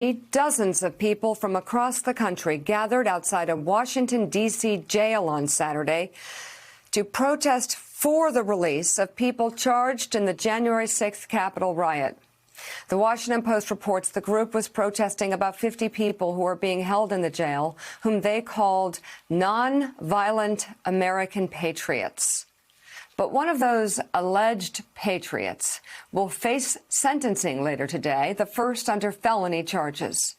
Dozens of people from across the country gathered outside a Washington, D.C. jail on Saturday to protest for the release of people charged in the January 6th Capitol riot. The Washington Post reports the group was protesting about 50 people who are being held in the jail, whom they called non-violent American patriots. But one of those alleged patriots will face sentencing later today, the first under felony charges.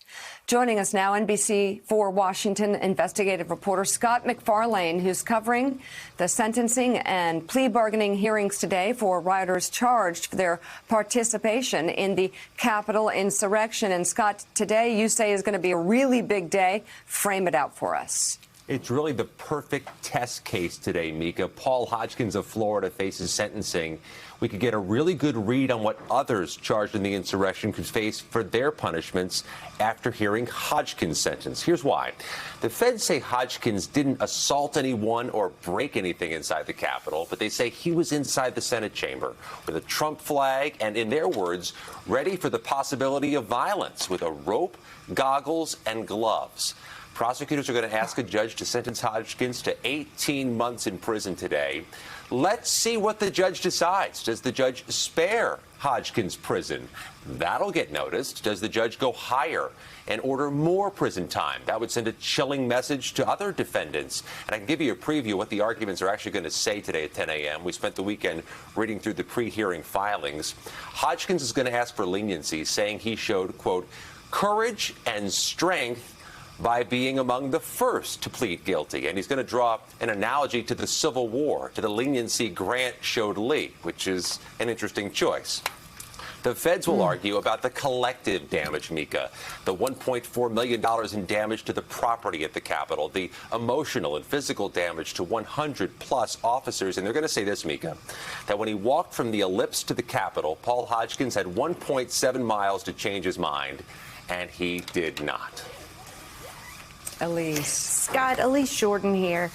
Joining us now, NBC4 Washington investigative reporter Scott MacFarlane, who's covering the sentencing and plea bargaining hearings today for rioters charged for their participation in the Capitol insurrection. And Scott, today you say is going to be a really big day. Frame it out for us. It's really the perfect test case today, Mika. Paul Hodgkins of Florida faces sentencing. We could get a really good read on what others charged in the insurrection could face for their punishments after hearing Hodgkins' sentence. Here's why. The feds say Hodgkins didn't assault anyone or break anything inside the Capitol, but they say he was inside the Senate chamber with a Trump flag and, in their words, ready for the possibility of violence with a rope, goggles, and gloves. Prosecutors are going to ask a judge to sentence Hodgkins to 18 months in prison today. Let's see what the judge decides. Does the judge spare Hodgkins prison? That'll get noticed. Does the judge go higher and order more prison time? That would send a chilling message to other defendants. And I can give you a preview of what the arguments are actually going to say today at 10 a.m. We spent the weekend reading through the pre-hearing filings. Hodgkins is going to ask for leniency, saying he showed, quote, courage and strength by being among the first to plead guilty. And he's going to draw an analogy to the Civil War, to the leniency Grant showed Lee, which is an interesting choice. The feds will argue about the collective damage, Mika, the $1.4 million in damage to the property at the Capitol, the emotional and physical damage to 100-plus officers. And they're going to say this, Mika, that when he walked from the ellipse to the Capitol, Paul Hodgkins had 1.7 miles to change his mind, and he did not. Elise. Scott, Elise Jordan here.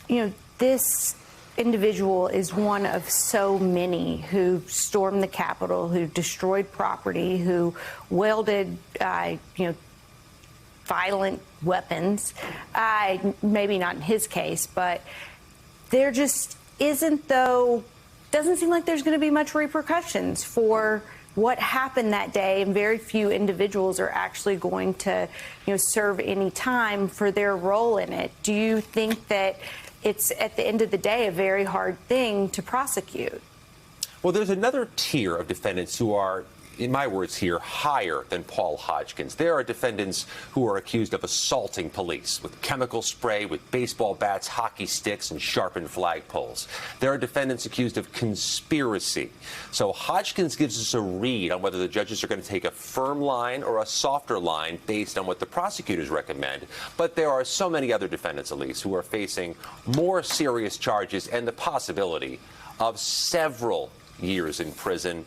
You know, this individual is one of so many who stormed the Capitol, who destroyed property, who wielded, violent weapons. Maybe not in his case, but there just doesn't seem like there's going to be much repercussions for what happened that day, and very few individuals are actually going to, serve any time for their role in it. Do you think that it's, at the end of the day, a very hard thing to prosecute? Well, there's another tier of defendants who are, in my words here, higher than Paul Hodgkins. There are defendants who are accused of assaulting police with chemical spray, with baseball bats, hockey sticks, and sharpened flagpoles. There are defendants accused of conspiracy. So Hodgkins gives us a read on whether the judges are going to take a firm line or a softer line based on what the prosecutors recommend. But there are so many other defendants, Elise, who are facing more serious charges and the possibility of several years in prison.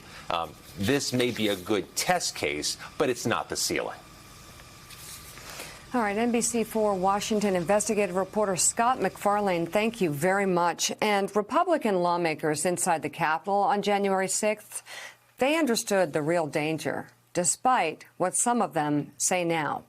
This may be a good test case, but it's not the ceiling. All right, NBC4 Washington investigative reporter Scott MacFarlane, thank you very much. And Republican lawmakers inside the Capitol on January 6th, they understood the real danger, despite what some of them say now.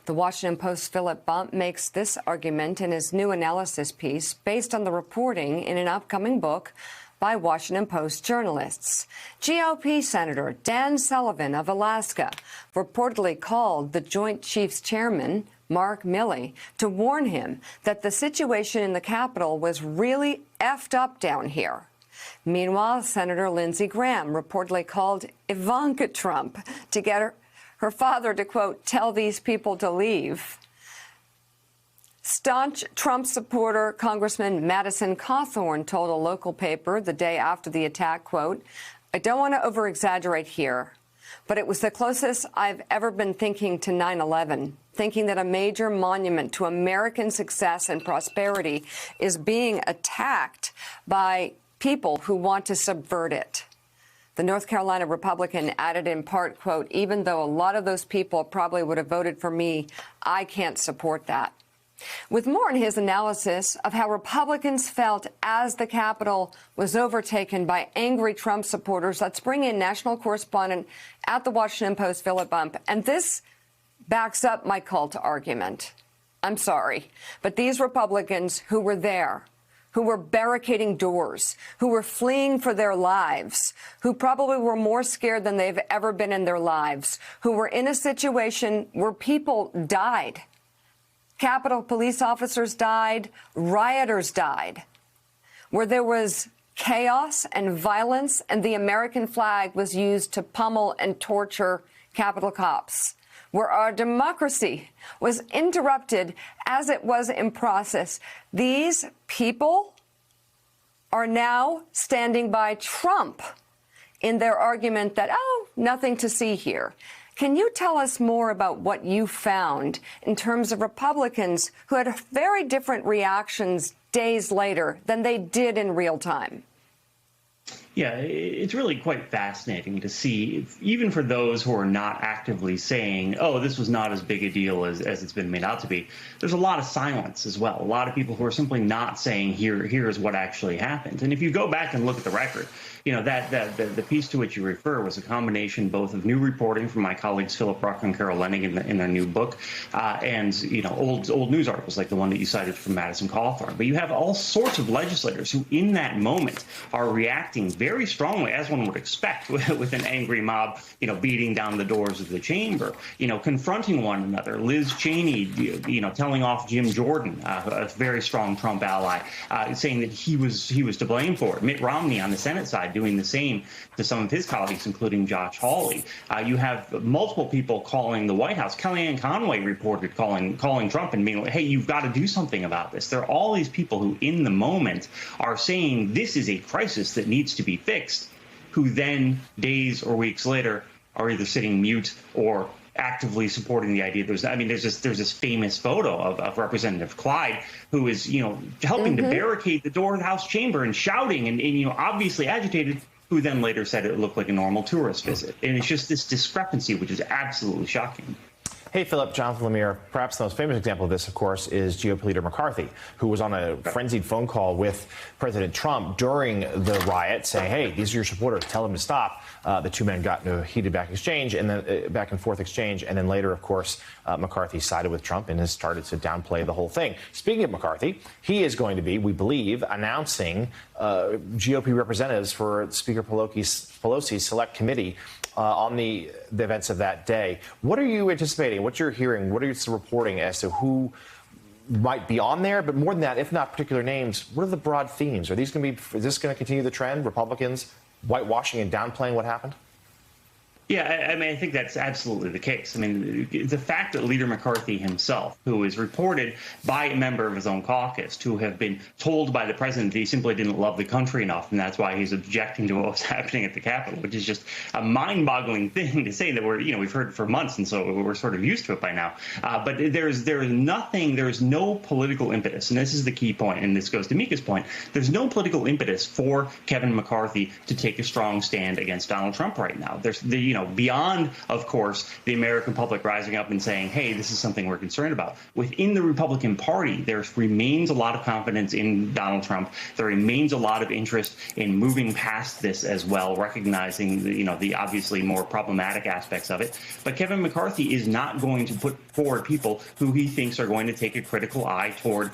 The Washington Post's Philip Bump makes this argument in his new analysis piece based on the reporting in an upcoming book by Washington Post journalists. GOP Senator Dan Sullivan of Alaska reportedly called the Joint Chiefs Chairman, Mark Milley, to warn him that the situation in the Capitol was really effed up down here. Meanwhile, Senator Lindsey Graham reportedly called Ivanka Trump to get her father to, quote, tell these people to leave. Staunch Trump supporter Congressman Madison Cawthorn told a local paper the day after the attack, quote, I don't want to over-exaggerate here, but it was the closest I've ever been thinking to 9/11, thinking that a major monument to American success and prosperity is being attacked by people who want to subvert it. The North Carolina Republican added in part, quote, even though a lot of those people probably would have voted for me, I can't support that. With more in his analysis of how Republicans felt as the Capitol was overtaken by angry Trump supporters, let's bring in national correspondent at the Washington Post, Philip Bump. And this backs up my cult argument. I'm sorry, but these Republicans who were there, who were barricading doors, who were fleeing for their lives, who probably were more scared than they've ever been in their lives, who were in a situation where people died. Capitol police officers died, rioters died, where there was chaos and violence, and the American flag was used to pummel and torture Capitol cops, where our democracy was interrupted as it was in process. These people are now standing by Trump in their argument that, oh, nothing to see here. Can you tell us more about what you found in terms of Republicans who had very different reactions days later than they did in real time? Yeah, it's really quite fascinating to see, even for those who are not actively saying, oh, this was not as big a deal as it's been made out to be. There's a lot of silence as well. A lot of people who are simply not saying, here's what actually happened. And if you go back and look at the record, you know, the piece to which you refer was a combination both of new reporting from my colleagues Philip Rucker and Carol Leonnig in their new book, and, you know, old news articles like the one that you cited from Madison Cawthorn. But you have all sorts of legislators who in that moment are reacting very strongly, as one would expect, with an angry mob, you know, beating down the doors of the chamber, you know, confronting one another. Liz Cheney, you know, telling off Jim Jordan, a very strong Trump ally, saying that he was to blame for it. Mitt Romney on the Senate side doing the same to some of his colleagues, including Josh Hawley. You have multiple people calling the White House. Kellyanne Conway reported calling Trump and being like, hey, you've got to do something about this. There are all these people who in the moment are saying this is a crisis that needs to be fixed, who then days or weeks later are either sitting mute or actively supporting the idea. There's this famous photo of Representative Clyde, who is, you know, helping to barricade the door of the House chamber and shouting and, you know, obviously agitated, who then later said it looked like a normal tourist visit. And it's just this discrepancy, which is absolutely shocking. Hey, Philip, Jonathan Lemire. Perhaps the most famous example of this, of course, is GOP leader McCarthy, who was on a frenzied phone call with President Trump during the riot, saying, hey, these are your supporters, tell them to stop. The two men got into a heated back and forth exchange. And then later, of course, McCarthy sided with Trump and has started to downplay the whole thing. Speaking of McCarthy, he is going to be, we believe, announcing GOP representatives for Speaker Pelosi's select committee on the events of that day. What are you anticipating? What you're hearing? What are you reporting as to who might be on there? But more than that, if not particular names, what are the broad themes? Is this going to continue the trend? Republicans whitewashing and downplaying what happened? Yeah, I mean, I think that's absolutely the case. I mean, the fact that Leader McCarthy himself, who is reported by a member of his own caucus to have been told by the president that he simply didn't love the country enough, and that's why he's objecting to what was happening at the Capitol, which is just a mind-boggling thing to say that we've heard for months, and so we're sort of used to it by now. But there is no political impetus, and this is the key point, and this goes to Mika's point. There's no political impetus for Kevin McCarthy to take a strong stand against Donald Trump right now. Beyond, of course, the American public rising up and saying, hey, this is something we're concerned about. Within the Republican Party, there remains a lot of confidence in Donald Trump. There remains a lot of interest in moving past this as well, recognizing the obviously more problematic aspects of it. But Kevin McCarthy is not going to put forward people who he thinks are going to take a critical eye toward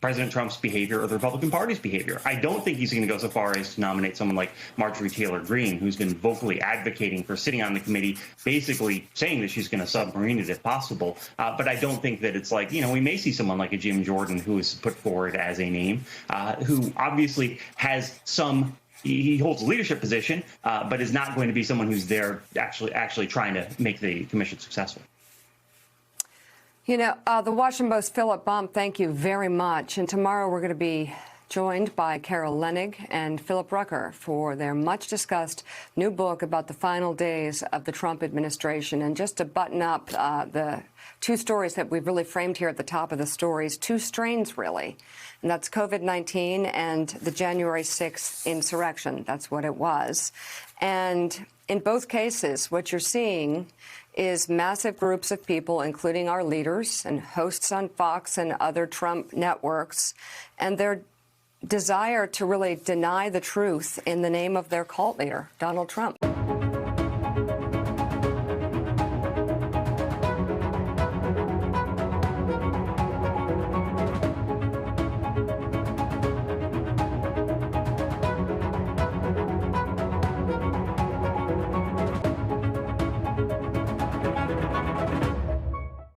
President Trump's behavior or the Republican Party's behavior. I don't think he's going to go so far as to nominate someone like Marjorie Taylor Greene, who's been vocally advocating for sitting on the committee, basically saying that she's going to submarine it if possible. But I don't think that it's like, we may see someone like a Jim Jordan who is put forward as a name, who obviously has he holds a leadership position, but is not going to be someone who's there actually trying to make the commission successful. The Washington Post, Philip Bump, thank you very much. And tomorrow we're going to be joined by Carol Leonnig and Philip Rucker for their much-discussed new book about the final days of the Trump administration. And just to button up the two stories that we've really framed here at the top of the stories, two strains, really. And that's COVID-19 and the January 6th insurrection. That's what it was. And in both cases, what you're seeing is massive groups of people, including our leaders and hosts on Fox and other Trump networks, and their desire to really deny the truth in the name of their cult leader, Donald Trump.